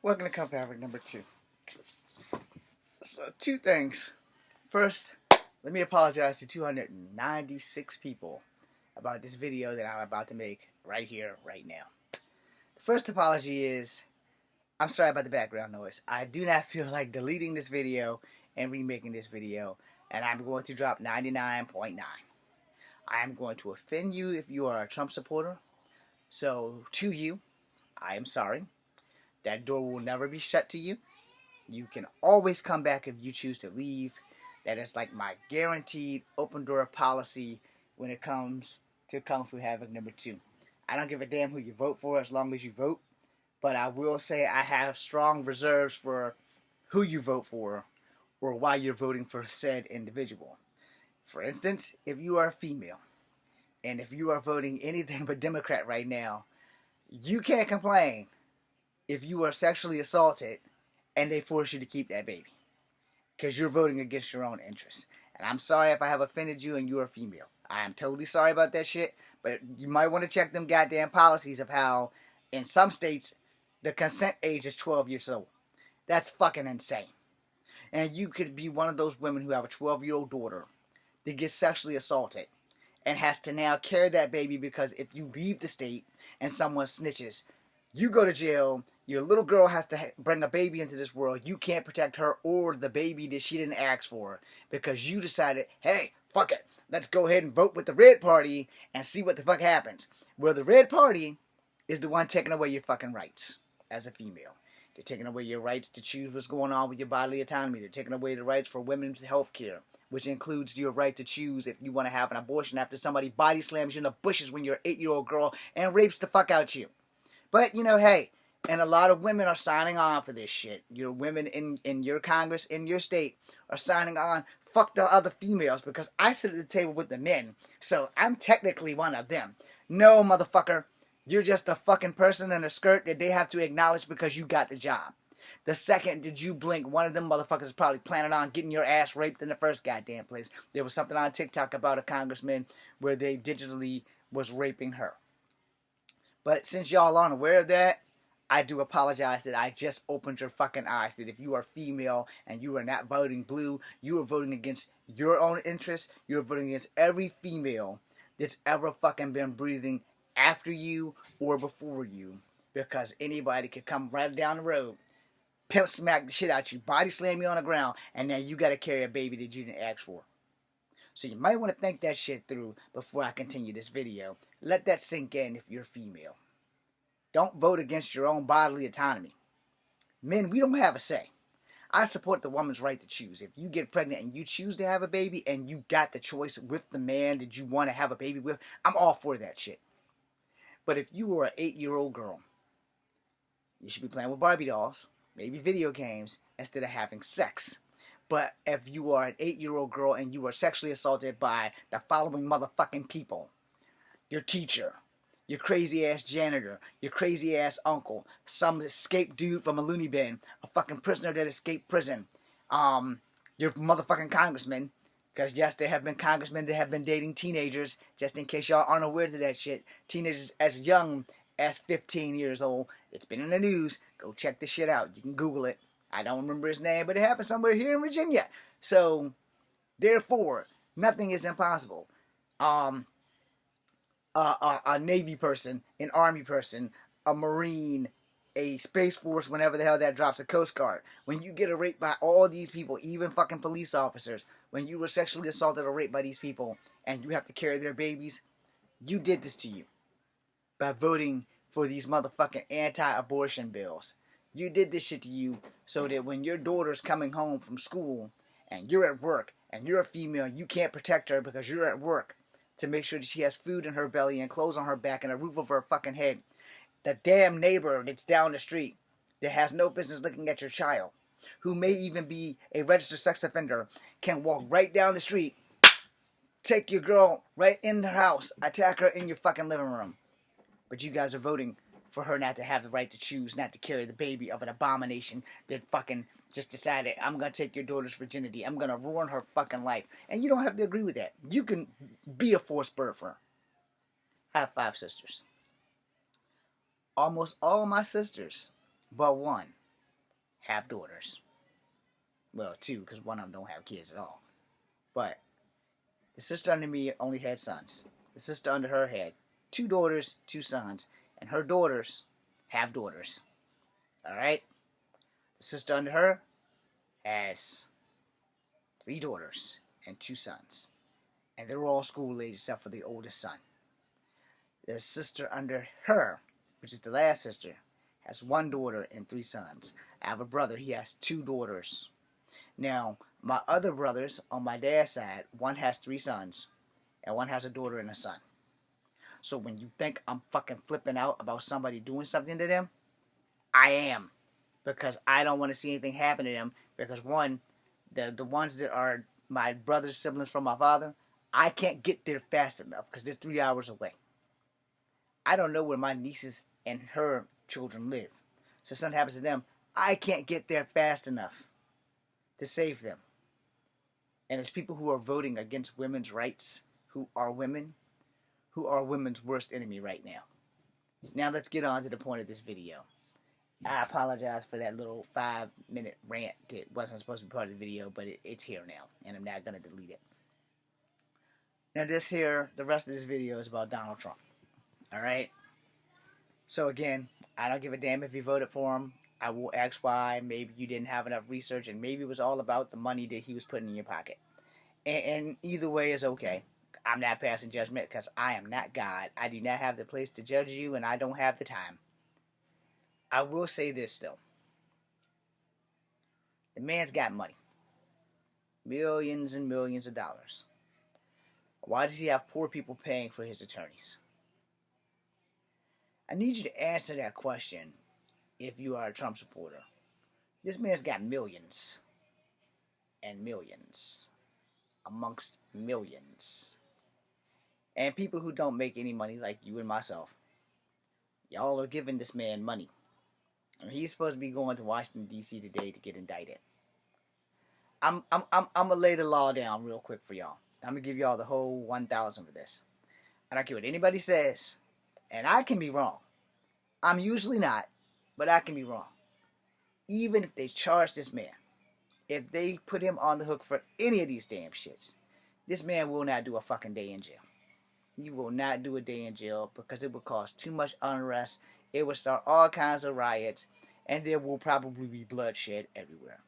Welcome to Cup Fabric number 2. So, two things. First, let me apologize to 296 people about this video that I'm about to make right here, right now. The first apology is, I'm sorry about the background noise. I do not feel like deleting this video and remaking this video, and I'm going to drop 99.9. I am going to offend you if you are a Trump supporter. So, to you, I am sorry. That door will never be shut to you. You can always come back if you choose to leave. That is like my guaranteed open door policy when it comes to Kung Fu Havoc number 2. I don't give a damn who you vote for as long as you vote. But I will say I have strong reserves for who you vote for or why you're voting for said individual. For instance, if you are a female and if you are voting anything but Democrat right now, you can't complain if you are sexually assaulted and they force you to keep that baby because you're voting against your own interests. And I'm sorry if I have offended you and you're a female. I am totally sorry about that shit, but you might want to check them goddamn policies of how in some states the consent age is 12 years old. That's fucking insane. And you could be one of those women who have a 12-year-old daughter that gets sexually assaulted and has to now carry that baby because if you leave the state and someone snitches, you go to jail. Your little girl has to bring a baby into this world. You can't protect her or the baby that she didn't ask for because you decided, hey, fuck it. Let's go ahead and vote with the red party and see what the fuck happens. Well, the red party is the one taking away your fucking rights as a female. They're taking away your rights to choose what's going on with your bodily autonomy. They're taking away the rights for women's health care, which includes your right to choose if you want to have an abortion after somebody body slams you in the bushes when you're an 8-year-old girl and rapes the fuck out you. But, hey, and a lot of women are signing on for this shit. Your women in your Congress, in your state, are signing on. Fuck the other females because I sit at the table with the men. So I'm technically one of them. No, motherfucker. You're just a fucking person in a skirt that they have to acknowledge because you got the job. The second did you blink, one of them motherfuckers is probably planning on getting your ass raped in the first goddamn place. There was something on TikTok about a congressman where they digitally was raping her. But since y'all aren't aware of that, I do apologize that I just opened your fucking eyes. That if you are female and you are not voting blue, you are voting against your own interests. You're voting against every female that's ever fucking been breathing after you or before you. Because anybody could come right down the road, pimp smack the shit out you, body slam you on the ground, and then you gotta carry a baby that you didn't ask for. So you might want to think that shit through before I continue this video. Let that sink in if you're female. Don't vote against your own bodily autonomy. Men, we don't have a say. I support the woman's right to choose. If you get pregnant and you choose to have a baby and you got the choice with the man that you want to have a baby with, I'm all for that shit. But if you were an 8-year-old girl, you should be playing with Barbie dolls, maybe video games, instead of having sex. But if you are an 8-year-old girl and you are sexually assaulted by the following motherfucking people: your teacher, your crazy ass janitor, your crazy ass uncle, some escaped dude from a loony bin, a fucking prisoner that escaped prison, your motherfucking congressman, because yes, there have been congressmen that have been dating teenagers, just in case y'all aren't aware of that shit. Teenagers as young as 15 years old. It's been in the news. Go check this shit out. You can Google it. I don't remember his name, but it happened somewhere here in Virginia. So, therefore, nothing is impossible. A Navy person, an Army person, a Marine, a Space Force, whenever the hell that drops, a Coast Guard. When you get raped by all these people, even fucking police officers, when you were sexually assaulted or raped by these people, and you have to carry their babies, you did this to you by voting for these motherfucking anti-abortion bills. You did this shit to you so that when your daughter's coming home from school and you're at work and you're a female, you can't protect her because you're at work to make sure that she has food in her belly and clothes on her back and a roof over her fucking head. The damn neighbor that's down the street that has no business looking at your child, who may even be a registered sex offender, can walk right down the street, take your girl right in her house, attack her in your fucking living room. But you guys are voting for her not to have the right to choose, not to carry the baby of an abomination that fucking just decided, I'm going to take your daughter's virginity. I'm going to ruin her fucking life. And you don't have to agree with that. You can be a forced birth for her. I have 5 sisters. Almost all my sisters, but one, have daughters. Well, two, because one of them don't have kids at all. But the sister under me only had sons. The sister under her had two daughters, two sons, and her daughters have daughters. All right? The sister under her has three daughters and two sons. And they're all school age except for the oldest son. The sister under her, which is the last sister, has one daughter and three sons. I have a brother, he has two daughters. Now, my other brothers on my dad's side, one has three sons, and one has a daughter and a son. So when you think I'm fucking flipping out about somebody doing something to them, I am. Because I don't want to see anything happen to them. Because one, the ones that are my brother's siblings from my father, I can't get there fast enough because they're 3 hours away. I don't know where my nieces and her children live. So if something happens to them, I can't get there fast enough to save them. And it's people who are voting against women's rights, who are women, who are women's worst enemy right now. Now let's get on to the point of this video. I apologize for that little 5-minute rant that wasn't supposed to be part of the video, but it's here now, and I'm not going to delete it. Now the rest of this video is about Donald Trump. Alright? So again, I don't give a damn if you voted for him. I will ask why. Maybe you didn't have enough research, and maybe it was all about the money that he was putting in your pocket. And either way is okay. I'm not passing judgment because I am not God. I do not have the place to judge you, and I don't have the time. I will say this, though. The man's got money. Millions and millions of dollars. Why does he have poor people paying for his attorneys? I need you to answer that question if you are a Trump supporter. This man's got millions and millions amongst millions. And people who don't make any money, like you and myself, y'all are giving this man money. I mean, he's supposed to be going to Washington, D.C. today to get indicted. I'm gonna lay the law down real quick for y'all. I'm gonna give y'all the whole 1,000 for this. I don't care what anybody says, and I can be wrong. I'm usually not, but I can be wrong. Even if they charge this man, if they put him on the hook for any of these damn shits, this man will not do a fucking day in jail. He will not do a day in jail because it would cause too much unrest. It would start all kinds of riots, and there will probably be bloodshed everywhere.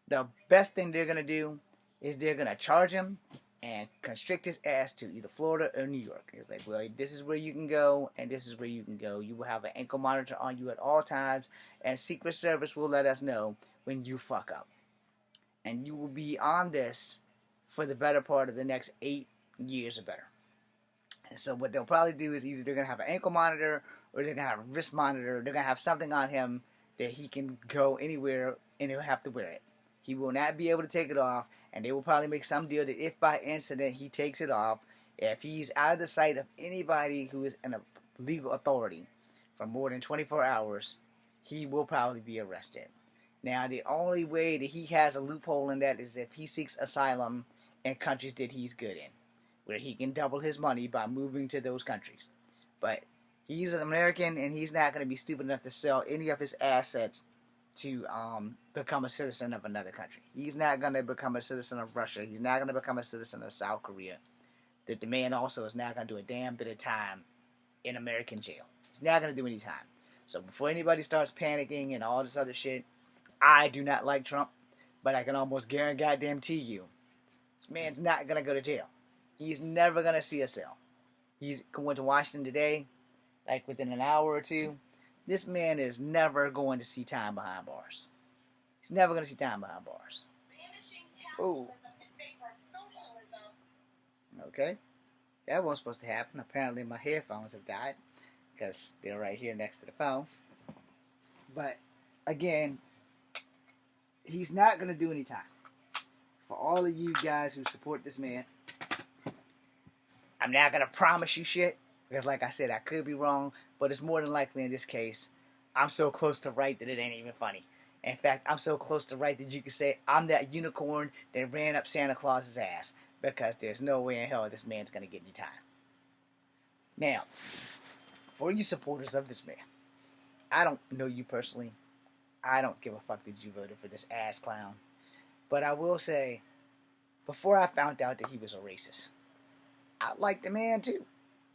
The best thing they're going to do is they're going to charge him and constrict his ass to either Florida or New York. It's like, well, this is where you can go, and this is where you can go. You will have an ankle monitor on you at all times, and Secret Service will let us know when you fuck up. And you will be on this for the better part of the next 8 years or better. And so what they'll probably do is either they're going to have an ankle monitor or they're going to have a wrist monitor. They're going to have something on him that he can go anywhere and he'll have to wear it. He will not be able to take it off, and they will probably make some deal that if by incident he takes it off, if he's out of the sight of anybody who is in a legal authority for more than 24 hours, he will probably be arrested. Now, the only way that he has a loophole in that is if he seeks asylum in countries that he's good in, where he can double his money by moving to those countries. But he's an American, and he's not going to be stupid enough to sell any of his assets to become a citizen of another country. He's not going to become a citizen of Russia. He's not going to become a citizen of South Korea. That the man also is not going to do a damn bit of time in American jail. He's not going to do any time. So before anybody starts panicking and all this other shit, I do not like Trump, but I can almost guarantee you, this man's not going to go to jail. He's never going to see a cell. He's going to Washington today, like within an hour or two. This man is never going to see time behind bars. He's never going to see time behind bars. Oh. Okay. That wasn't supposed to happen. Apparently my headphones have died because they're right here next to the phone. But, again, he's not going to do any time. For all of you guys who support this man, I'm not going to promise you shit. Because like I said, I could be wrong, but it's more than likely in this case, I'm so close to right that it ain't even funny. In fact, I'm so close to right that you could say I'm that unicorn that ran up Santa Claus's ass. Because there's no way in hell this man's going to get any time. Now, for you supporters of this man, I don't know you personally. I don't give a fuck that you voted for this ass clown. But I will say, before I found out that he was a racist, I liked the man too.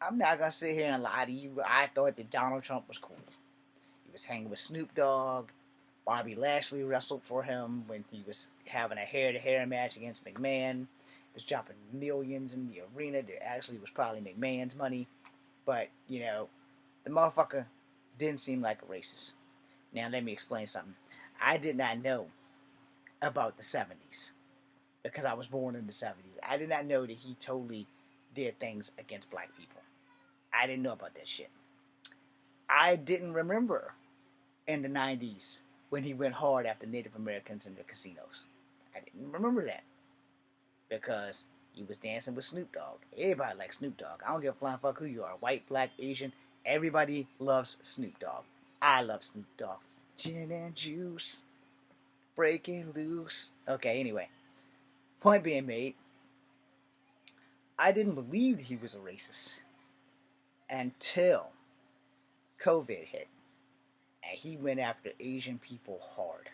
I'm not gonna sit here and lie to you. I thought that Donald Trump was cool. He was hanging with Snoop Dogg. Bobby Lashley wrestled for him when he was having a hair-to-hair match against McMahon. He was dropping millions in the arena. That actually was probably McMahon's money. But, you know, the motherfucker didn't seem like a racist. Now, let me explain something. I did not know about the 70s because I was born in the 70s. I did not know that he totally did things against black people. I didn't know about that shit. I didn't remember in the 90s when he went hard after Native Americans in the casinos. I didn't remember that because he was dancing with Snoop Dogg. Everybody likes Snoop Dogg. I don't give a flying fuck who you are. White, black, Asian. Everybody loves Snoop Dogg. I love Snoop Dogg. Gin and juice. Breaking loose. Okay, anyway. Point being made. I didn't believe he was a racist until COVID hit. And he went after Asian people hard.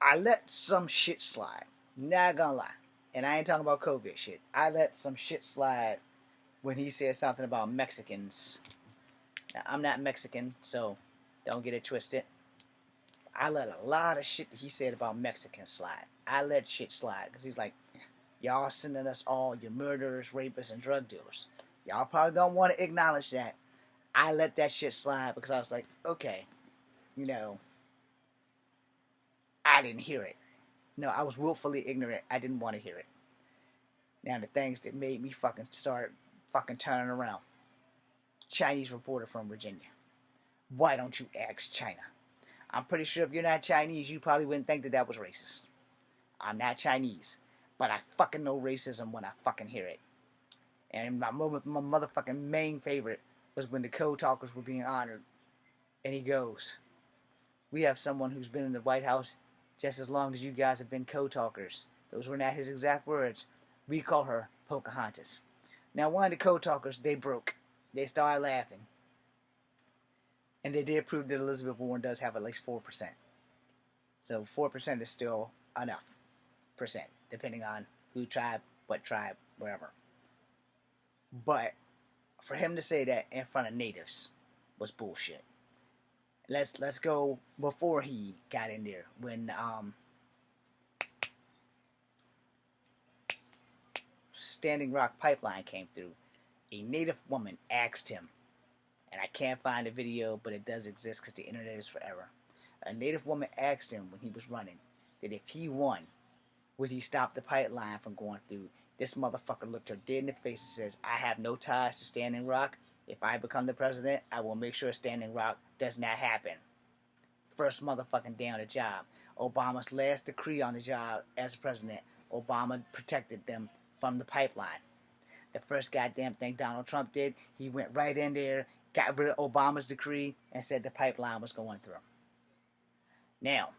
I let some shit slide. Not gonna lie. And I ain't talking about COVID shit. I let some shit slide when he said something about Mexicans. Now, I'm not Mexican, so don't get it twisted. I let a lot of shit that he said about Mexicans slide. I let shit slide. Because he's like, y'all sending us all your murderers, rapists, and drug dealers. Y'all probably don't want to acknowledge that. I let that shit slide because I was like, okay, you know, I didn't hear it. No, I was willfully ignorant. I didn't want to hear it. Now, the things that made me fucking start fucking turning around. Chinese reporter from Virginia. Why don't you ask China? I'm pretty sure if you're not Chinese, you probably wouldn't think that that was racist. I'm not Chinese, but I fucking know racism when I fucking hear it. And my motherfucking main favorite was when the code talkers were being honored. And he goes, we have someone who's been in the White House just as long as you guys have been code talkers. Those were not his exact words. We call her Pocahontas. Now, one of the code talkers, they broke. They started laughing. And they did prove that Elizabeth Warren does have at least 4%. So 4% is still enough percent, depending on who tribe, what tribe, wherever. But for him to say that in front of natives was bullshit. Let's go before he got in there. When Standing Rock Pipeline came through, a native woman asked him, and I can't find the video, but it does exist because the internet is forever. A native woman asked him when he was running that if he won, would he stop the pipeline from going through? This motherfucker looked her dead in the face and says, I have no ties to Standing Rock. If I become the president, I will make sure Standing Rock does not happen. First motherfucking day on the job. Obama's last decree on the job as president, Obama protected them from the pipeline. The first goddamn thing Donald Trump did, he went right in there, got rid of Obama's decree, and said the pipeline was going through. Now,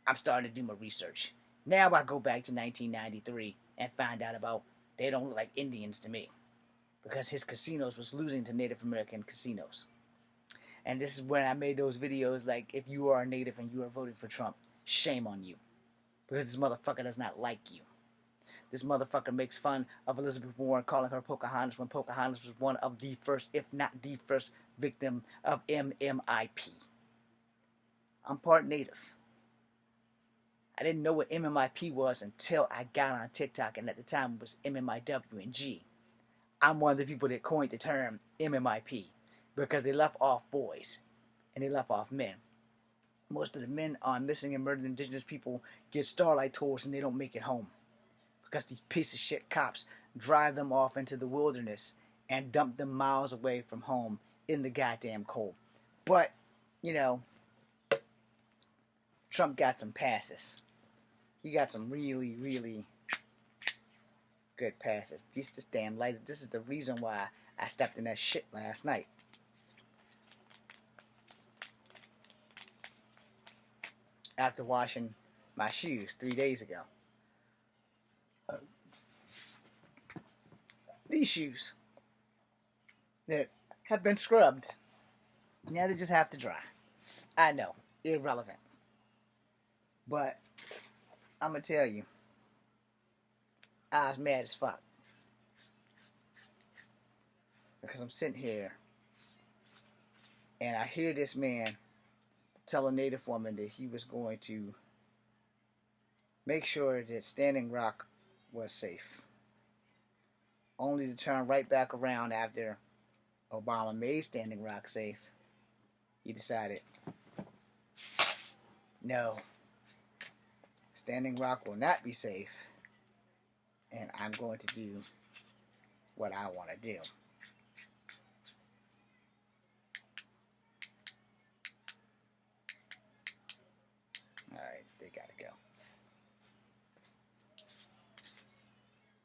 I'm starting to do my research. Now I go back to 1993 and find out about they don't look like Indians to me. Because his casinos was losing to Native American casinos. And this is when I made those videos like, if you are a native and you are voting for Trump, shame on you. Because this motherfucker does not like you. This motherfucker makes fun of Elizabeth Warren, calling her Pocahontas when Pocahontas was one of the first, if not the first, victim of MMIP. I'm part native. I didn't know what MMIP was until I got on TikTok, and at the time it was MMIW and G. I'm one of the people that coined the term MMIP because they left off boys and they left off men. Most of the men on missing and murdered indigenous people get starlight tours and they don't make it home because these piece of shit cops drive them off into the wilderness and dump them miles away from home in the goddamn cold. But, you know, Trump got some passes. He got some really, really good passes. This damn light. This is the reason why I stepped in that shit last night. After washing my shoes 3 days ago. These shoes that have been scrubbed Now they just have to dry. I know, irrelevant. But I'm gonna tell you, I was mad as fuck because I'm sitting here and I hear this man tell a Native woman that he was going to make sure that Standing Rock was safe, only to turn right back around after Obama made Standing Rock safe. He decided, no, Standing Rock will not be safe, and I'm going to do what I want to do. Alright, they gotta go.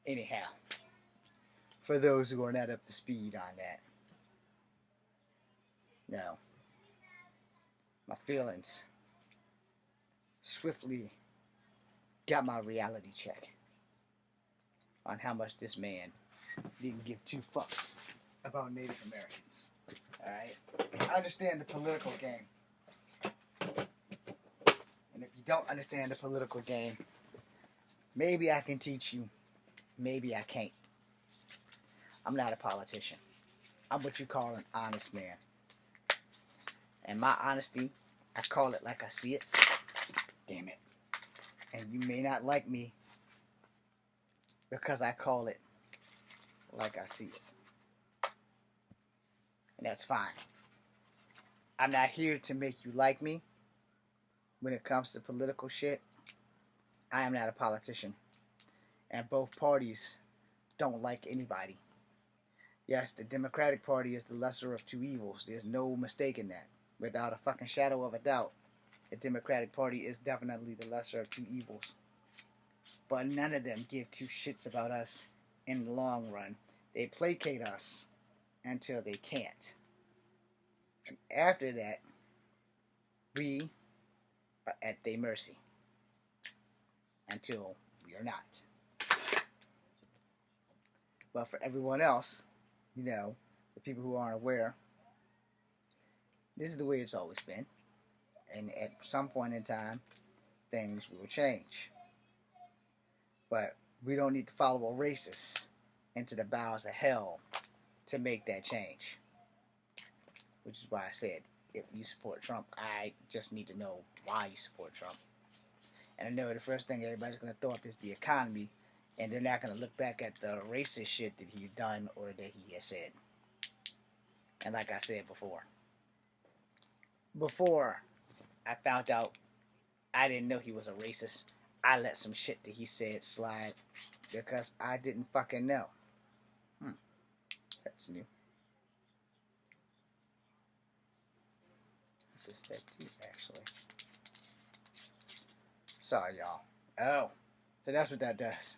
Anyhow, for those who are not up to speed on that, no, my feelings swiftly got my reality check on how much this man didn't give two fucks about Native Americans. Alright? I understand the political game. And if you don't understand the political game, maybe I can teach you, maybe I can't. I'm not a politician. I'm what you call an honest man. And my honesty, I call it like I see it. Damn it. And you may not like me because I call it like I see it. And that's fine. I'm not here to make you like me. When it comes to political shit, I am not a politician. And both parties don't like anybody. Yes, the Democratic Party is the lesser of two evils. There's no mistake in that. Without a fucking shadow of a doubt, the Democratic Party is definitely the lesser of two evils. But none of them give two shits about us in the long run. They placate us until they can't. And after that, we are at their mercy until we are not. But for everyone else, you know, the people who aren't aware, this is the way it's always been. And at some point in time, things will change. But we don't need to follow a racist into the bowels of hell to make that change. Which is why I said, if you support Trump, I just need to know why you support Trump. And I know the first thing everybody's going to throw up is the economy, and they're not going to look back at the racist shit that he's done or that he has said. And like I said before I found out I didn't know he was a racist, I let some shit that he said slide because I didn't fucking know. That's new. This that too, actually. Sorry, y'all. Oh, so that's what that does.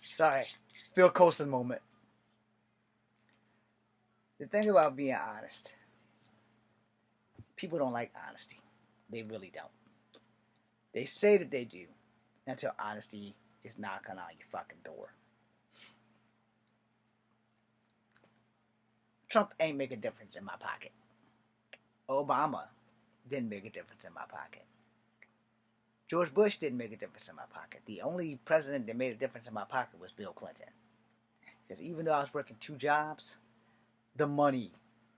Sorry. Phil Coulson moment. The thing about being honest, people don't like honesty. They really don't. They say that they do until honesty is knocking on your fucking door. Trump ain't make a difference in my pocket. Obama didn't make a difference in my pocket. George Bush didn't make a difference in my pocket. The only president that made a difference in my pocket was Bill Clinton. Because even though I was working 2 jobs, the money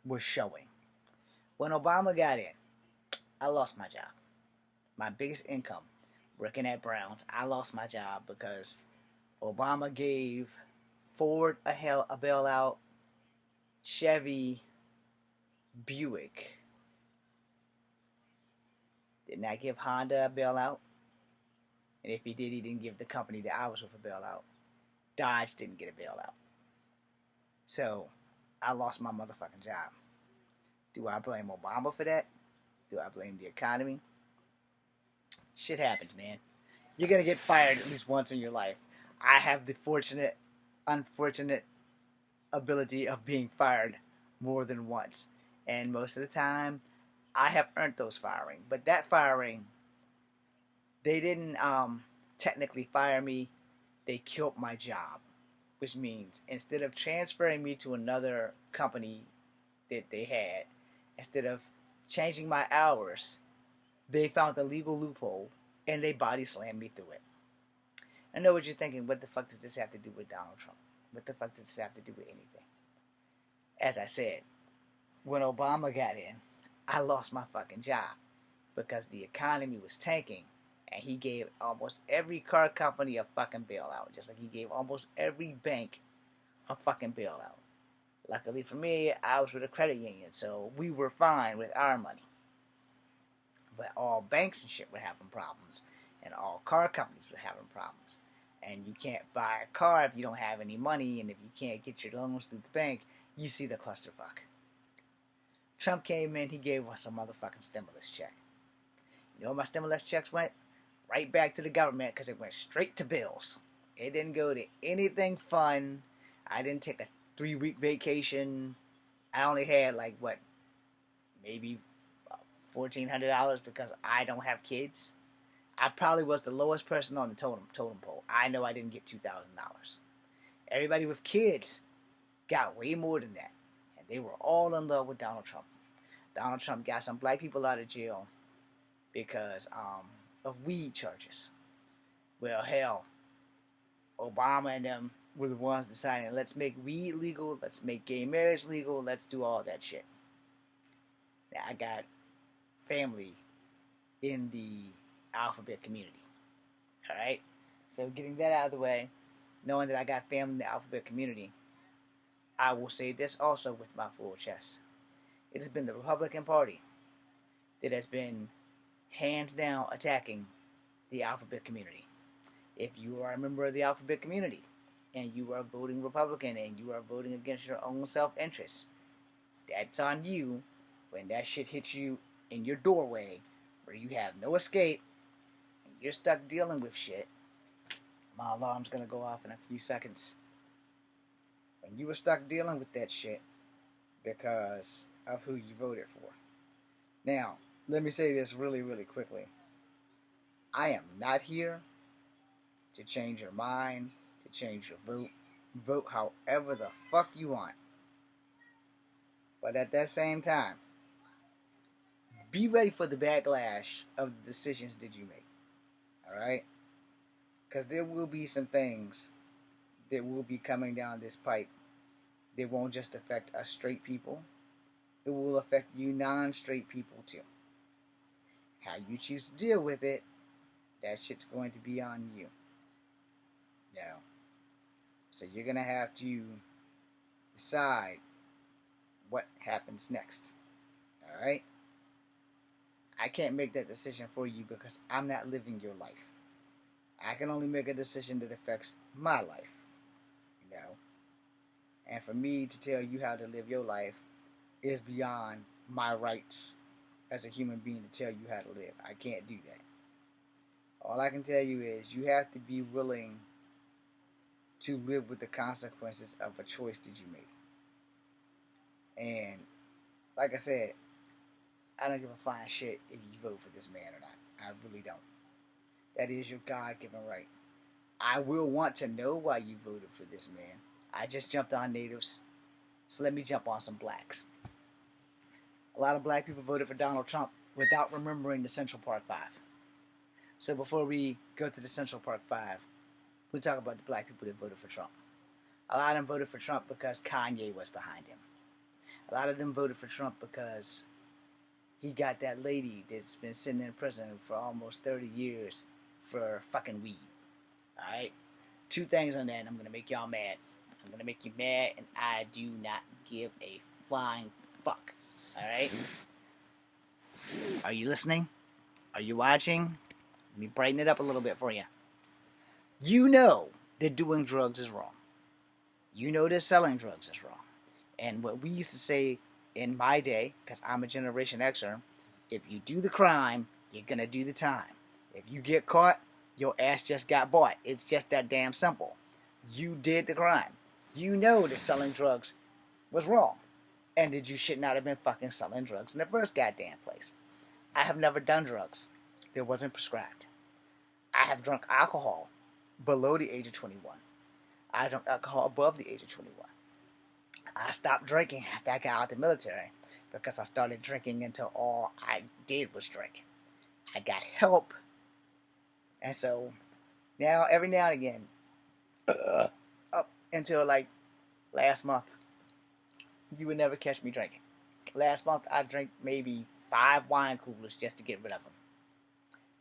was showing. When Obama got in, I lost my job. My biggest income, working at Brown's, I lost my job because Obama gave Ford a bailout, Chevy, Buick did not give Honda a bailout. And if he did, he didn't give the company that I was with a bailout. Dodge didn't get a bailout. So, I lost my motherfucking job. Do I blame Obama for that? Do I blame the economy? Shit happens, man. You're gonna get fired at least once in your life. I have the unfortunate ability of being fired more than once. And most of the time, I have earned those firing. But that firing, they didn't technically fire me. They killed my job. which means instead of transferring me to another company that they had, instead of changing my hours, they found the legal loophole and they body slammed me through it. I know what you're thinking. What the fuck does this have to do with Donald Trump? What the fuck does this have to do with anything? As I said, when Obama got in, I lost my fucking job because the economy was tanking and he gave almost every car company a fucking bailout, just like he gave almost every bank a fucking bailout. Luckily for me, I was with a credit union, so we were fine with our money. But all banks and shit were having problems, and all car companies were having problems. And you can't buy a car if you don't have any money, and if you can't get your loans through the bank, you see the clusterfuck. Trump came in, he gave us a motherfucking stimulus check. You know where my stimulus checks went? Right back to the government, because it went straight to bills. It didn't go to anything fun. I didn't take a 3-week vacation. I only had maybe $1,400 because I don't have kids. I probably was the lowest person on the totem pole. I know I didn't get $2,000. Everybody with kids got way more than that. And they were all in love with Donald Trump. Donald Trump got some black people out of jail because of weed charges. Well, hell, Obama and them were the ones deciding, let's make weed legal, let's make gay marriage legal, let's do all that shit. Now, I got family in the alphabet community. Alright? So getting that out of the way, knowing that I got family in the alphabet community, I will say this also with my full chest. It has been the Republican Party that has been hands down attacking the alphabet community. If you are a member of the alphabet community and you are voting Republican and you are voting against your own self-interest, that's on you when that shit hits you in your doorway where you have no escape and you're stuck dealing with shit. My alarm's gonna go off in a few seconds. When you were stuck dealing with that shit because of who you voted for. Now, let me say this really, really quickly. I am not here to change your mind, to change your vote. Vote however the fuck you want. But at that same time, be ready for the backlash of the decisions that you make. Alright? Because there will be some things that will be coming down this pipe that won't just affect us straight people. It will affect you non-straight people too. How you choose to deal with it, that shit's going to be on you. Now, so you're going to have to decide what happens next. Alright? I can't make that decision for you because I'm not living your life. I can only make a decision that affects my life. You know? And for me to tell you how to live your life is beyond my rights as a human being to tell you how to live. I can't do that. All I can tell you is you have to be willing to live with the consequences of a choice that you make. And like I said, I don't give a flying shit if you vote for this man or not. I really don't. That is your God-given right. I will want to know why you voted for this man. I just jumped on natives, so let me jump on some blacks. A lot of black people voted for Donald Trump without remembering the Central Park 5. So before we go to the Central Park 5, we'll talk about the black people that voted for Trump. A lot of them voted for Trump because Kanye was behind him. A lot of them voted for Trump because he got that lady that's been sitting in prison for almost 30 years for fucking weed. Alright? 2 things on that, and I'm going to make y'all mad. I'm going to make you mad, and I do not give a flying fuck. Alright? Are you listening? Are you watching? Let me brighten it up a little bit for you. You know that doing drugs is wrong. You know that selling drugs is wrong. And what we used to say in my day, because I'm a Generation Xer, if you do the crime, you're going to do the time. If you get caught, your ass just got bought. It's just that damn simple. You did the crime. You know that selling drugs was wrong. And that you should not have been fucking selling drugs in the first goddamn place. I have never done drugs that wasn't prescribed. I have drunk alcohol below the age of 21. I drank alcohol above the age of 21. I stopped drinking after I got out of the military because I started drinking until all I did was drink. I got help, and so now every now and again, up until like last month, you would never catch me drinking. Last month, I drank maybe 5 wine coolers just to get rid of them.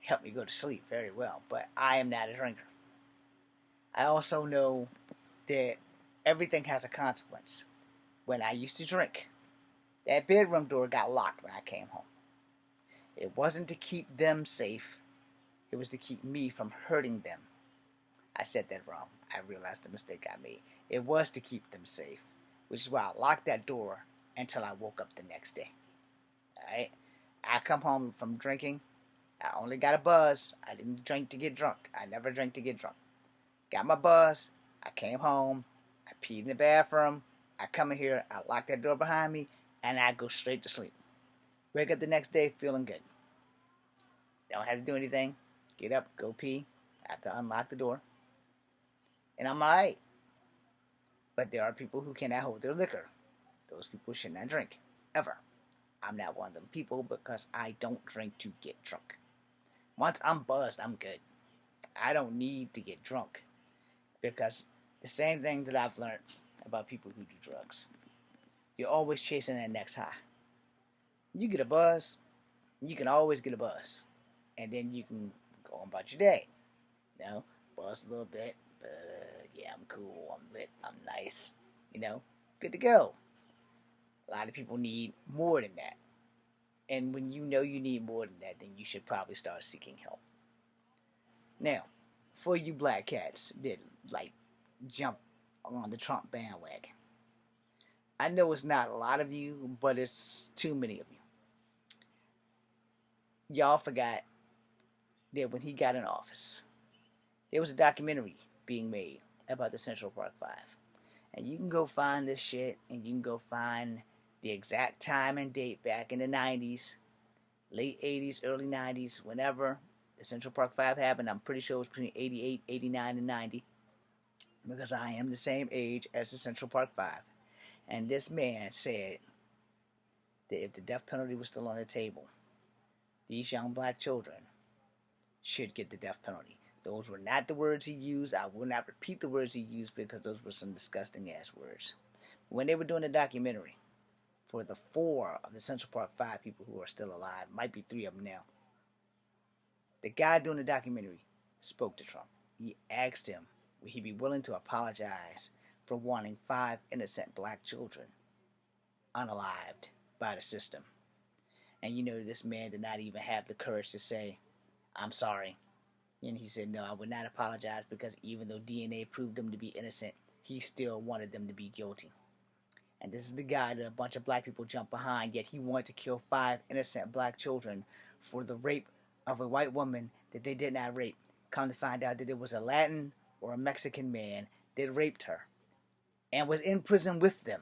Helped me go to sleep very well, but I am not a drinker. I also know that everything has a consequence. When I used to drink, that bedroom door got locked when I came home. It wasn't to keep them safe, it was to keep me from hurting them. I said that wrong. I realized the mistake I made. It was to keep them safe, which is why I locked that door until I woke up the next day. Alright? I come home from drinking. I only got a buzz. I didn't drink to get drunk. I never drank to get drunk. Got my buzz. I came home. I peed in the bathroom. I come in here. I lock that door behind me. And I go straight to sleep. Wake up the next day feeling good. Don't have to do anything. Get up, go pee. I have to unlock the door. And I'm alright. But there are people who cannot hold their liquor. Those people should not drink. Ever. I'm not one of them people because I don't drink to get drunk. Once I'm buzzed, I'm good. I don't need to get drunk. Because the same thing that I've learned about people who do drugs. You're always chasing that next high. You get a buzz, you can always get a buzz. And then you can go on about your day. You know, buzz a little bit. Yeah, I'm cool, I'm lit, I'm nice. You know, good to go. A lot of people need more than that. And when you know you need more than that, then you should probably start seeking help. Now, for you black cats that like jump on the Trump bandwagon, I know it's not a lot of you, but it's too many of you. Y'all forgot that when he got in office, there was a documentary being made about the Central Park Five. And you can go find this shit, and you can go find the exact time and date back in the 90s, late 80s, early 90s, whenever the Central Park Five happened. I'm pretty sure it was between 88, 89, and 90, because I am the same age as the Central Park Five. And this man said that if the death penalty was still on the table, these young black children should get the death penalty. Those were not the words he used. I will not repeat the words he used because those were some disgusting ass words. When they were doing the documentary, for the 4 of the Central Park 5 people who are still alive, might be 3 of them now, the guy doing the documentary spoke to Trump. He asked him, would he be willing to apologize for wanting 5 innocent black children unalived by the system? And you know, this man did not even have the courage to say, I'm sorry. And he said, no, I would not apologize because even though DNA proved them to be innocent, he still wanted them to be guilty. And this is the guy that a bunch of black people jumped behind, yet he wanted to kill 5 innocent black children for the rape of a white woman that they did not rape. Come to find out that it was a Latin or a Mexican man that raped her and was in prison with them.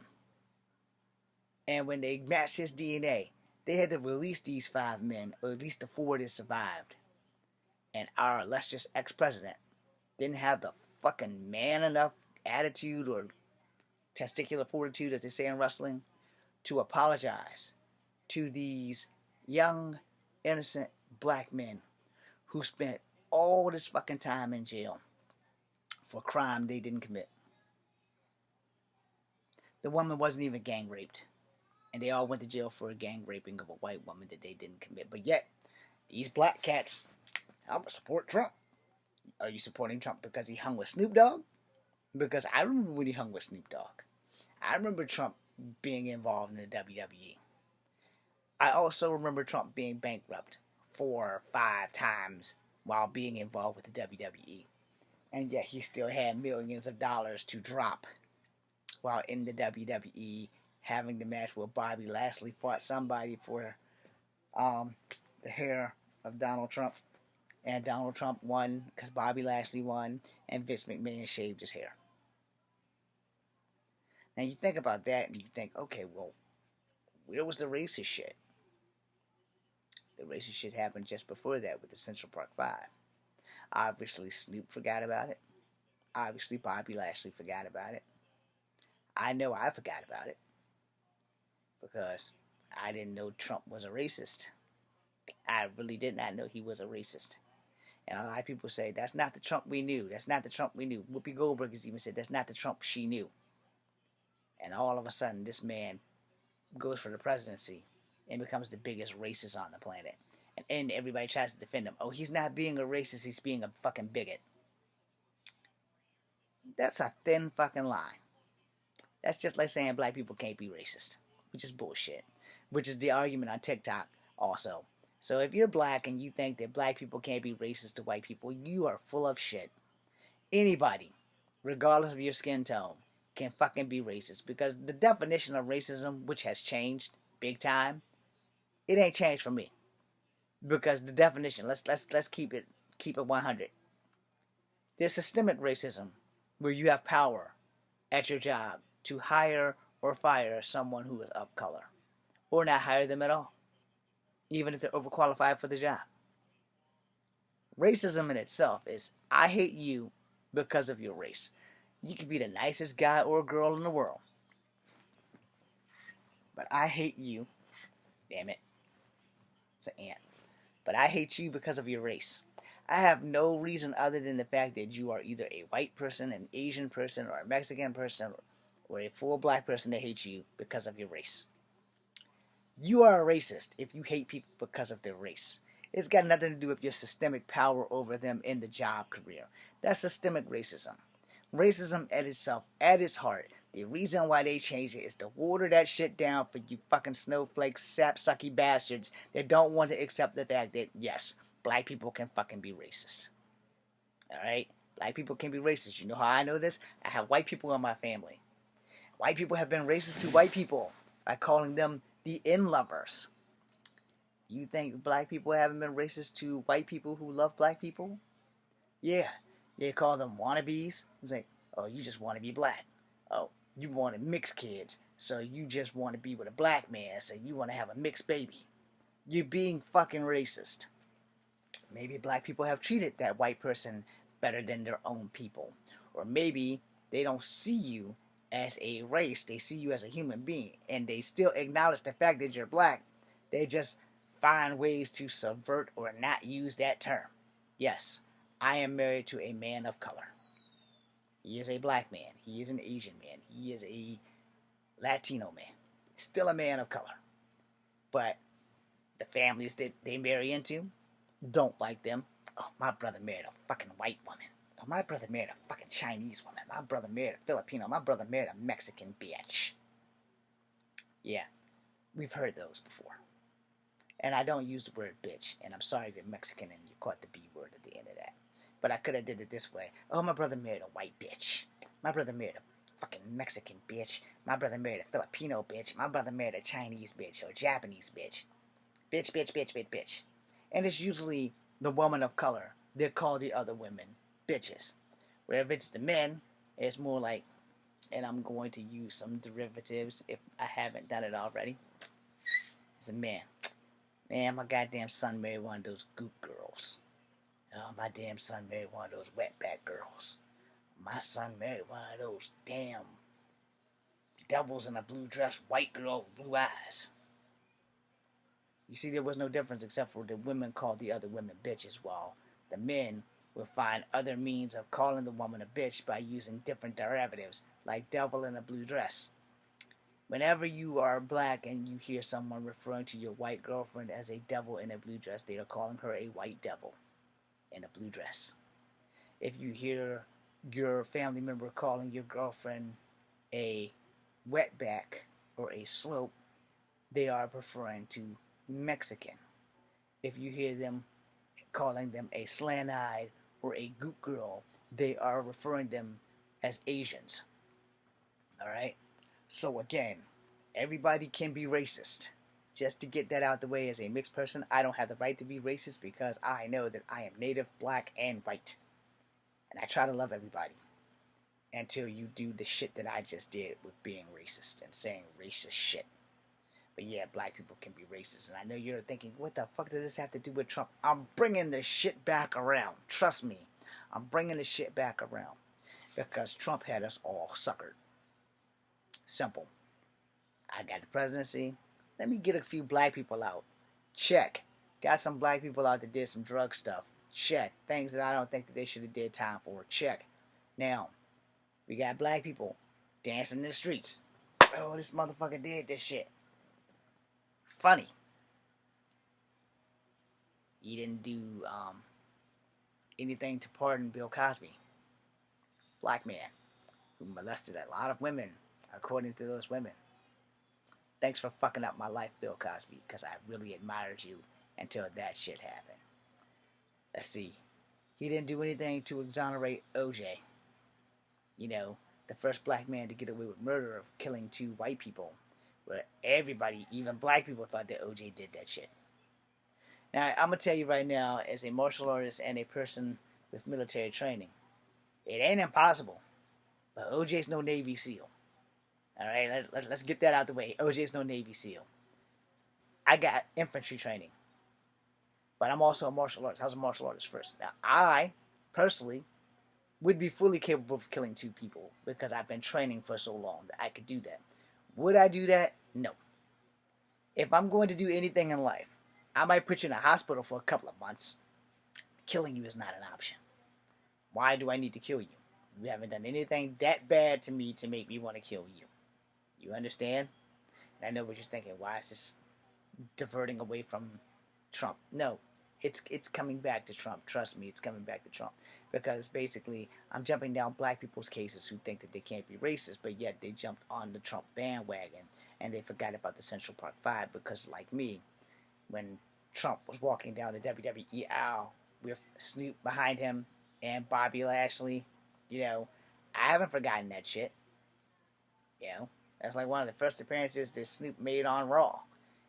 And when they matched his DNA, they had to release these 5 men, or at least the 4 that survived. And our illustrious ex-president didn't have the fucking man enough attitude or testicular fortitude, as they say in wrestling, to apologize to these young, innocent black men who spent all this fucking time in jail for a crime they didn't commit. The woman wasn't even gang raped, and they all went to jail for a gang raping of a white woman that they didn't commit. But yet, these black cats, I'm gonna support Trump. Are you supporting Trump because he hung with Snoop Dogg? Because I remember when he hung with Snoop Dogg. I remember Trump being involved in the WWE. I also remember Trump being bankrupt 4 or 5 times while being involved with the WWE. And yet he still had millions of dollars to drop while in the WWE, having the match where Bobby Lashley fought somebody for the hair of Donald Trump. And Donald Trump won because Bobby Lashley won and Vince McMahon shaved his hair. Now you think about that and you think, okay, well, where was the racist shit? The racist shit happened just before that with the Central Park 5. Obviously, Snoop forgot about it. Obviously, Bobby Lashley forgot about it. I know I forgot about it because I didn't know Trump was a racist. I really did not know he was a racist. And a lot of people say, that's not the Trump we knew. That's not the Trump we knew. Whoopi Goldberg has even said, that's not the Trump she knew. And all of a sudden, this man goes for the presidency and becomes the biggest racist on the planet. And everybody tries to defend him. Oh, he's not being a racist, he's being a fucking bigot. That's a thin fucking line. That's just like saying black people can't be racist, which is bullshit. Which is the argument on TikTok also. So if you're black and you think that black people can't be racist to white people, you are full of shit. Anybody, regardless of your skin tone, can fucking be racist, because the definition of racism, which has changed big time, it ain't changed for me. Because the definition, let's keep it 100. There's systemic racism, where you have power at your job to hire or fire someone who is of color, or not hire them at all, even if they're overqualified for the job. Racism in itself is, I hate you because of your race. You could be the nicest guy or girl in the world, but I hate you. Damn it. It's an ant. But I hate you because of your race. I have no reason other than the fact that you are either a white person, an Asian person, or a Mexican person, or a full black person that hates you because of your race. You are a racist if you hate people because of their race. It's got nothing to do with your systemic power over them in the job career. That's systemic racism. Racism at itself, at its heart, the reason why they changed it is to water that shit down for you fucking snowflake, sapsucky bastards that don't want to accept the fact that, yes, black people can fucking be racist. Alright? Black people can be racist. You know how I know this? I have white people in my family. White people have been racist to white people by calling them the in-lovers. You think black people haven't been racist to white people who love black people? Yeah. They call them wannabes. It's like, oh, you just want to be black. Oh, you want to mix kids, so you just want to be with a black man, so you want to have a mixed baby. You're being fucking racist. Maybe black people have treated that white person better than their own people. Or maybe they don't see you as a race, they see you as a human being, and they still acknowledge the fact that you're black. They just find ways to subvert or not use that term. Yes, I am married to a man of color. He is a black man. He is an Asian man. He is a Latino man. Still a man of color. But the families that they marry into don't like them. Oh, my brother married a fucking white woman. Oh, my brother married a fucking Chinese woman. My brother married a Filipino. My brother married a Mexican bitch. Yeah, we've heard those before. And I don't use the word bitch. And I'm sorry if you're Mexican and you caught the B word at the end of that. But I could have did it this way. Oh, my brother married a white bitch. My brother married a fucking Mexican bitch. My brother married a Filipino bitch. My brother married a Chinese bitch or a Japanese bitch. Bitch, bitch, bitch, bitch, bitch. And it's usually the woman of color that call the other women bitches. Where if it's the men, it's more like, and I'm going to use some derivatives if I haven't done it already. It's a man. Man, my goddamn son married one of those goop girls. Oh, my damn son married one of those wetback girls. My son married one of those damn devils in a blue dress, white girl with blue eyes. You see, there was no difference except for the women called the other women bitches, while the men will find other means of calling the woman a bitch by using different derivatives, like devil in a blue dress. Whenever you are black and you hear someone referring to your white girlfriend as a devil in a blue dress, they are calling her a white devil in a blue dress. If you hear your family member calling your girlfriend a wetback or a slope, they are referring to Mexican. If you hear them calling them a slant-eyed or a goop girl, they are referring them as Asians. Alright? So again, everybody can be racist. Just to get that out the way, as a mixed person, I don't have the right to be racist because I know that I am native, black, and white. And I try to love everybody. Until you do the shit that I just did with being racist and saying racist shit. But yeah, black people can be racist. And I know you're thinking, what the fuck does this have to do with Trump? I'm bringing this shit back around. Trust me. I'm bringing this shit back around. because Trump had us all suckered. Simple. I got the presidency. Let me get a few black people out. Check. Got some black people out that did some drug stuff. Check. Things that I don't think that they should have did time for. Check. Now, we got black people dancing in the streets. Oh, this motherfucker did this shit. Funny. He didn't do anything to pardon Bill Cosby. Black man who molested a lot of women, according to those women. Thanks for fucking up my life, Bill Cosby, because I really admired you until that shit happened. Let's see. He didn't do anything to exonerate OJ. You know, the first black man to get away with murder of killing 2 white people, where everybody, even black people, thought that OJ did that shit. Now, I'm going to tell you right now, as a martial artist and a person with military training, it ain't impossible, but OJ's no Navy SEAL. All right, let's get that out the way. OJ's no Navy SEAL. I got infantry training, but I'm also a martial artist. I was a martial artist first. Now, I, personally, would be fully capable of killing 2 people because I've been training for so long that I could do that. Would I do that? No. If I'm going to do anything in life, I might put you in a hospital for a couple of months. Killing you is not an option. Why do I need to kill you? You haven't done anything that bad to me to make me want to kill you. You understand? And I know what you're thinking. Why is this diverting away from Trump? No, it's coming back to Trump. Trust me, it's coming back to Trump. Because basically, I'm jumping down black people's cases who think that they can't be racist, but yet they jumped on the Trump bandwagon and they forgot about the Central Park 5 because, like me, when Trump was walking down the WWE aisle with Snoop behind him and Bobby Lashley, you know, I haven't forgotten that shit. You know, that's like one of the first appearances that Snoop made on Raw.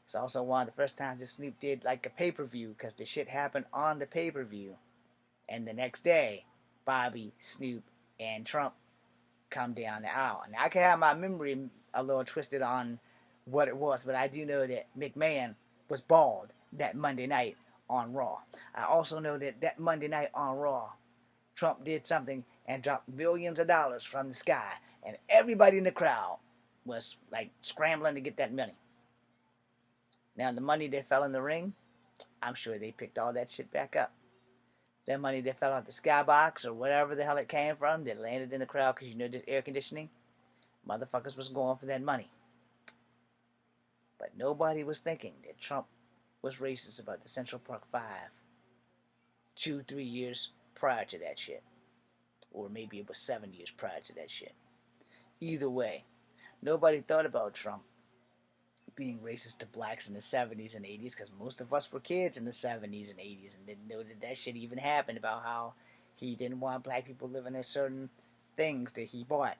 It's also one of the first times that Snoop did like a pay-per-view because the shit happened on the pay-per-view. And the next day, Bobby, Snoop, and Trump come down the aisle. And I can have my memory a little twisted on what it was, but I do know that McMahon was bald that Monday night on Raw. I also know that that Monday night on Raw, Trump did something and dropped millions of dollars from the sky, and everybody in the crowd was like scrambling to get that money. Now the money that fell in the ring, I'm sure they picked all that shit back up. That money that fell out the skybox or whatever the hell it came from that landed in the crowd because you know the air conditioning, motherfuckers was going for that money. But nobody was thinking that Trump was racist about the Central Park 5 2-3 years prior to that shit. Or maybe it was 7 years prior to that shit. Either way, nobody thought about Trump being racist to blacks in the 70s and 80s because most of us were kids in the 70s and 80s and didn't know that that shit even happened about how he didn't want black people living in certain things that he bought.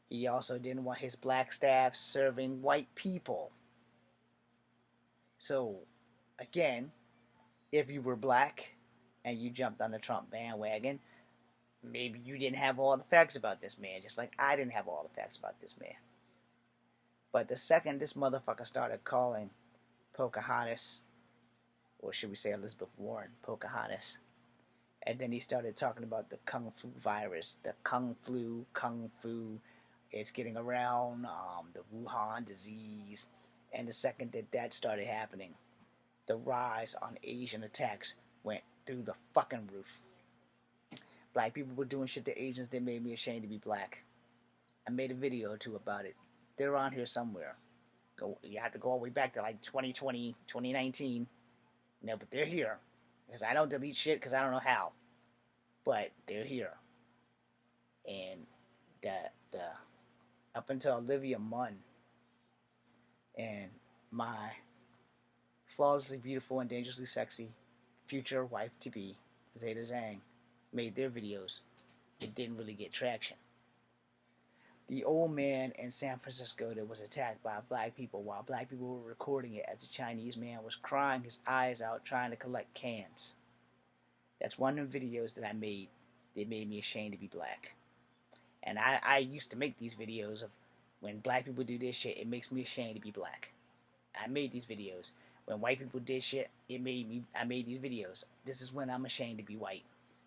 He also didn't want his black staff serving white people. So, again, if you were black and you jumped on the Trump bandwagon, maybe you didn't have all the facts about this man, just like I didn't have all the facts about this man. But the second this motherfucker started calling Pocahontas, or should we say Elizabeth Warren, Pocahontas, and then he started talking about the Kung Flu virus, the Kung Fu, it's getting around, the Wuhan disease, and the second that that started happening, the rise on Asian attacks went through the fucking roof. Black people were doing shit to Asians that made me ashamed to be black. I made a video or 2 about it. They're on here somewhere. You have to go all the way back to like 2020, 2019. No, but they're here. Because I don't delete shit because I don't know how. But they're here. And the up until Olivia Munn and my flawlessly beautiful and dangerously sexy future wife-to-be, Zeta Zhang, made their videos, it didn't really get traction. The old man in San Francisco that was attacked by black people while black people were recording it as the Chinese man was crying his eyes out trying to collect cans. That's one of the videos that I made that made me ashamed to be black. And I used to make these videos of when black people do this shit, it makes me ashamed to be black. I made these videos. When white people did shit, I made these videos. This is when I'm ashamed to be white.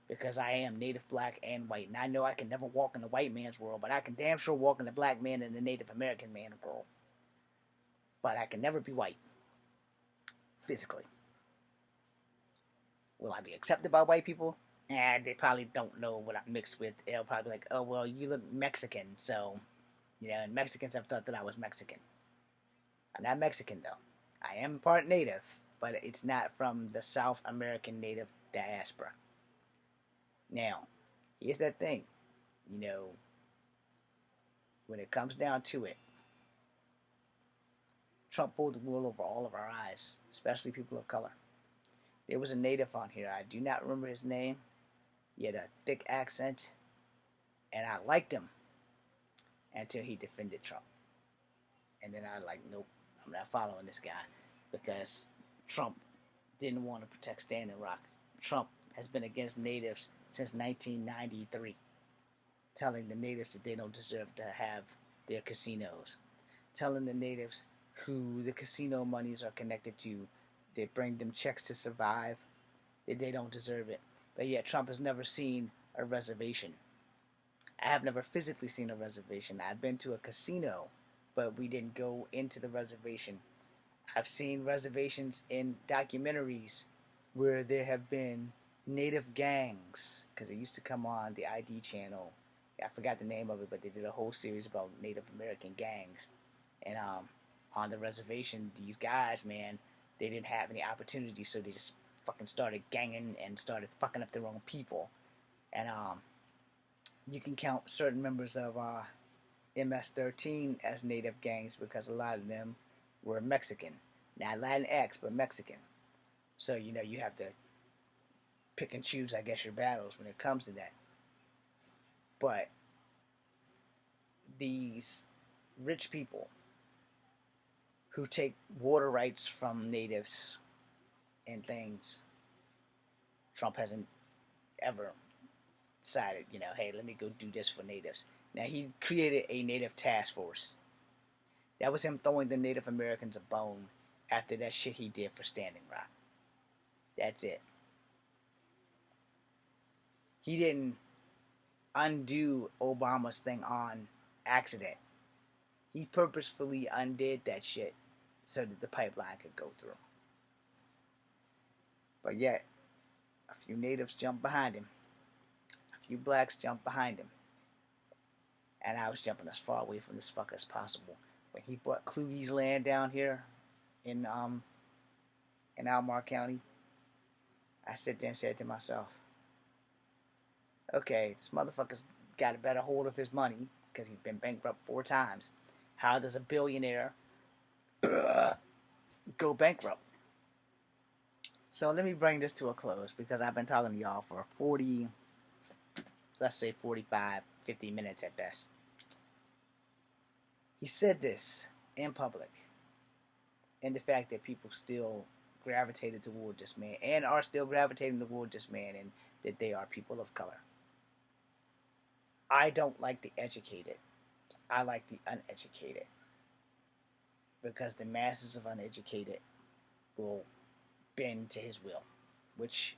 because I am native black and white. And I know I can never walk in the white man's world, but I can damn sure walk in the black man and the Native American man world. But I can never be white, physically. Will I be accepted by white people? They probably don't know what I'm mixed with. They'll probably be like, oh, well, you look Mexican, so, and Mexicans have thought that I was Mexican. I'm not Mexican, though. I am part native, but it's not from the South American native diaspora. Now, here's that thing. When it comes down to it, Trump pulled the wool over all of our eyes, especially people of color. There was a native on here. I do not remember his name. He had a thick accent, and I liked him until he defended Trump. And then I nope, I'm not following this guy because Trump didn't want to protect Standing Rock. Trump has been against natives since 1993, telling the natives that they don't deserve to have their casinos, telling the natives who the casino monies are connected to, they bring them checks to survive, that they don't deserve it. But yet Trump has never seen a reservation. I have never physically seen a reservation. I've been to a casino, but we didn't go into the reservation. I've seen reservations in documentaries where there have been native gangs, because it used to come on the ID channel. I forgot the name of it, but they did a whole series about Native American gangs. And on the reservation, these guys, man, they didn't have any opportunity, so they just fucking started ganging and started fucking up their own people. And you can count certain members of MS-13 as native gangs because a lot of them were Mexican. Not Latinx, but Mexican. So, you have to pick and choose, I guess, your battles when it comes to that. But these rich people who take water rights from natives and things, Trump hasn't ever decided, hey, let me go do this for natives. Now, he created a native task force. That was him throwing the Native Americans a bone after that shit he did for Standing Rock. That's it. He didn't undo Obama's thing on accident. He purposefully undid that shit so that the pipeline could go through. But yet, a few natives jumped behind him. A few blacks jumped behind him. And I was jumping as far away from this fucker as possible. When he bought Kluge's land down here in Albemarle County, I sat there and said to myself, okay, this motherfucker's got a better hold of his money because he's been bankrupt 4 times. How does a billionaire go bankrupt? So let me bring this to a close because I've been talking to y'all for 40, let's say 45, 50 minutes at best. He said this in public, and the fact that people still gravitated toward this man and are still gravitating toward this man, and that they are people of color. I don't like the educated. I like the uneducated. Because the masses of uneducated will bend to his will, which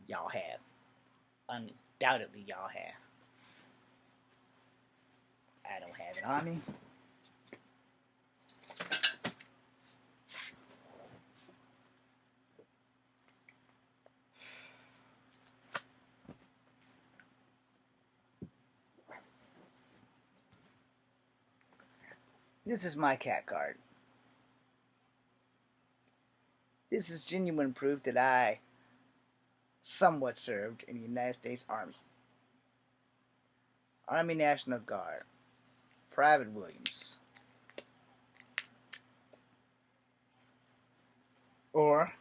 y'all have. Undoubtedly y'all have. I don't have it on me. This is my cat card. This is genuine proof that I somewhat served in the United States Army. Army National Guard. Private Williams. Or,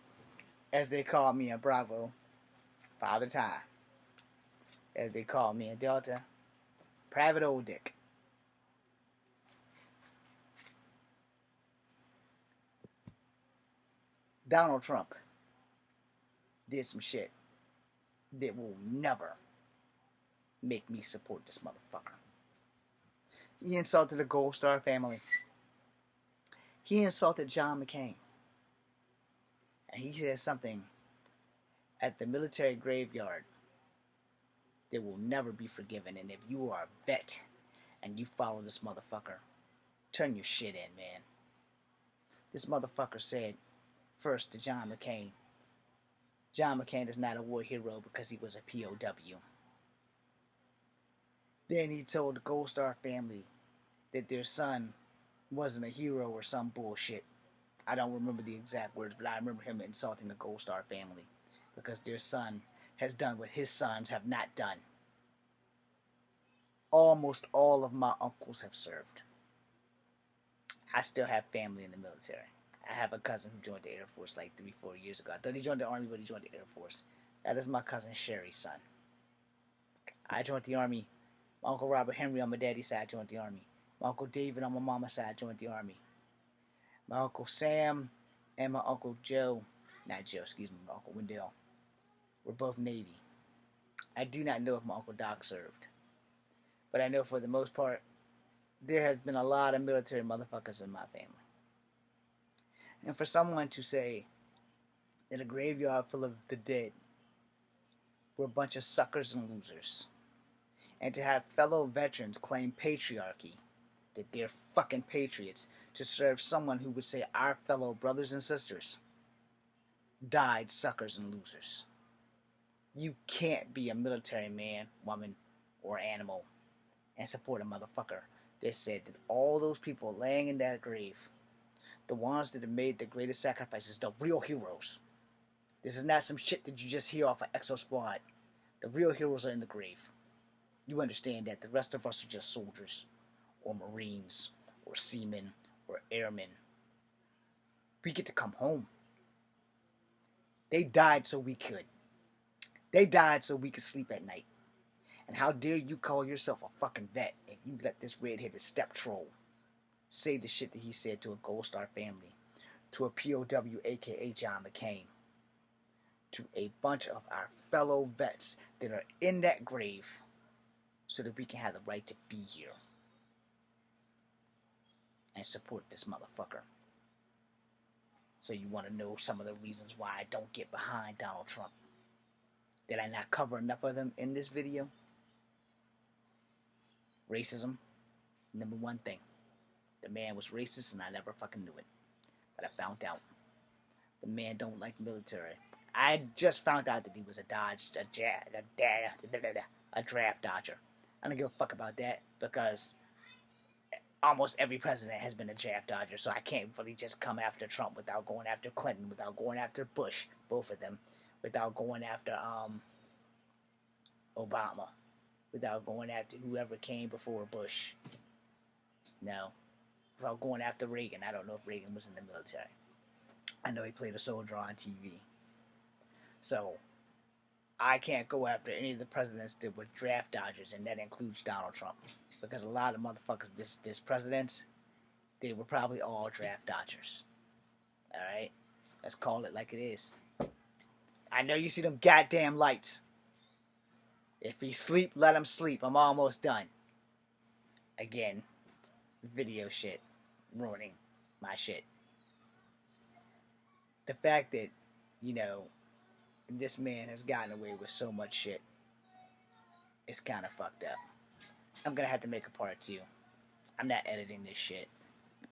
as they call me in Bravo, Father Time. As they call me in Delta, Private Old Dick. Donald Trump did some shit that will never make me support this motherfucker. He insulted the Gold Star family. He insulted John McCain. And he said something at the military graveyard they will never be forgiven. And if you are a vet and you follow this motherfucker, turn your shit in, man. This motherfucker said first to John McCain, John McCain is not a war hero because he was a POW. Then he told the Gold Star family that their son wasn't a hero or some bullshit. I don't remember the exact words, but I remember him insulting the Gold Star family because their son has done what his sons have not done. Almost all of my uncles have served. I still have family in the military. I have a cousin who joined the Air Force like 3-4 years ago. I thought he joined the Army, but he joined the Air Force. That is my cousin Sherry's son. I joined the Army. My Uncle Robert Henry on my daddy's side joined the Army. My Uncle David on my mama's side joined the Army. My Uncle Sam and my Uncle Joe, not Joe, excuse me, my Uncle Wendell, were both Navy. I do not know if my Uncle Doc served. But I know for the most part, there has been a lot of military motherfuckers in my family. And for someone to say that a graveyard full of the dead were a bunch of suckers and losers, and to have fellow veterans claim patriarchy, that they're fucking patriots, to serve someone who would say our fellow brothers and sisters died suckers and losers. You can't be a military man, woman, or animal and support a motherfucker that said that all those people laying in that grave, the ones that have made the greatest sacrifices, the real heroes. This is not some shit that you just hear off of Exo Squad. The real heroes are in the grave. You understand that the rest of us are just soldiers, or Marines, or seamen, or airmen. We get to come home. They died so we could. They died so we could sleep at night. And how dare you call yourself a fucking vet if you let this red-headed step troll say the shit that he said to a Gold Star family, to a POW aka John McCain, to a bunch of our fellow vets that are in that grave so that we can have the right to be here and support this motherfucker. So you want to know some of the reasons why I don't get behind Donald Trump? Did I not cover enough of them in this video? Racism, number one thing. The man was racist and I never fucking knew it. But I found out. The man don't like military. I just found out that he was a draft dodger. I don't give a fuck about that because almost every president has been a draft dodger, so I can't really just come after Trump without going after Clinton, without going after Bush, both of them, without going after Obama, without going after whoever came before Bush. No. Without going after Reagan. I don't know if Reagan was in the military. I know he played a soldier on TV. So, I can't go after any of the presidents that were draft dodgers, and that includes Donald Trump. Because a lot of motherfuckers, this presidents, they were probably all draft dodgers. Alright? Let's call it like it is. I know you see them goddamn lights. If he sleep, let him sleep. I'm almost done. Again, video shit. Ruining my shit. The fact that, you know, this man has gotten away with so much shit is kind of fucked up. I'm gonna have to make a part 2. I'm not editing this shit.